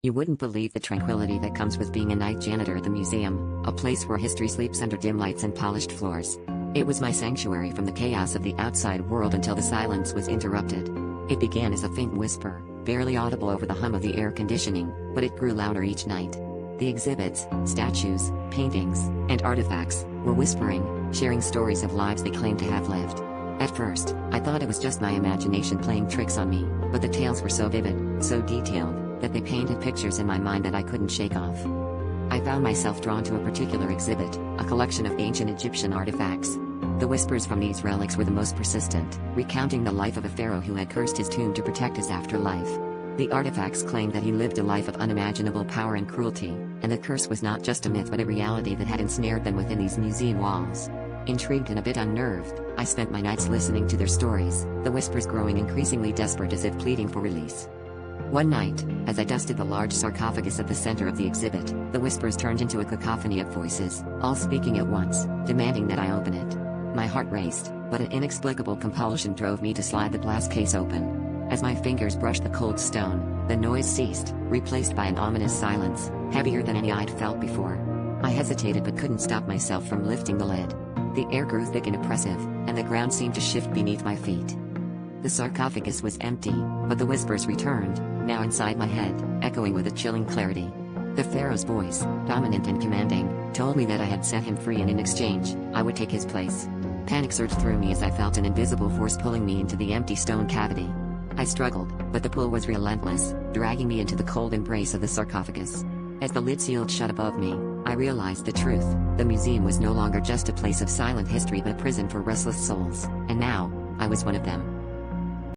You wouldn't believe the tranquility that comes with being a night janitor at the museum, a place where history sleeps under dim lights and polished floors. It was my sanctuary from the chaos of the outside world until the silence was interrupted. It began as a faint whisper, barely audible over the hum of the air conditioning, but it grew louder each night. The exhibits, statues, paintings, and artifacts were whispering, sharing stories of lives they claimed to have lived. At first, I thought it was just my imagination playing tricks on me, but the tales were so vivid, so detailed, that they painted pictures in my mind that I couldn't shake off. I found myself drawn to a particular exhibit, a collection of ancient Egyptian artifacts. The whispers from these relics were the most persistent, recounting the life of a pharaoh who had cursed his tomb to protect his afterlife. The artifacts claimed that he lived a life of unimaginable power and cruelty, and the curse was not just a myth but a reality that had ensnared them within these museum walls. Intrigued and a bit unnerved, I spent my nights listening to their stories, the whispers growing increasingly desperate as if pleading for release. One night, as I dusted the large sarcophagus at the center of the exhibit, the whispers turned into a cacophony of voices, all speaking at once, demanding that I open it. My heart raced, but an inexplicable compulsion drove me to slide the glass case open. As my fingers brushed the cold stone, the noise ceased, replaced by an ominous silence, heavier than any I'd felt before. I hesitated but couldn't stop myself from lifting the lid. The air grew thick and oppressive, and the ground seemed to shift beneath my feet. The sarcophagus was empty, but the whispers returned, now inside my head, echoing with a chilling clarity. The pharaoh's voice, dominant and commanding, told me that I had set him free and in exchange, I would take his place. Panic surged through me as I felt an invisible force pulling me into the empty stone cavity. I struggled, but the pull was relentless, dragging me into the cold embrace of the sarcophagus. As the lid sealed shut above me, I realized the truth. The museum was no longer just a place of silent history but a prison for restless souls, and now, I was one of them.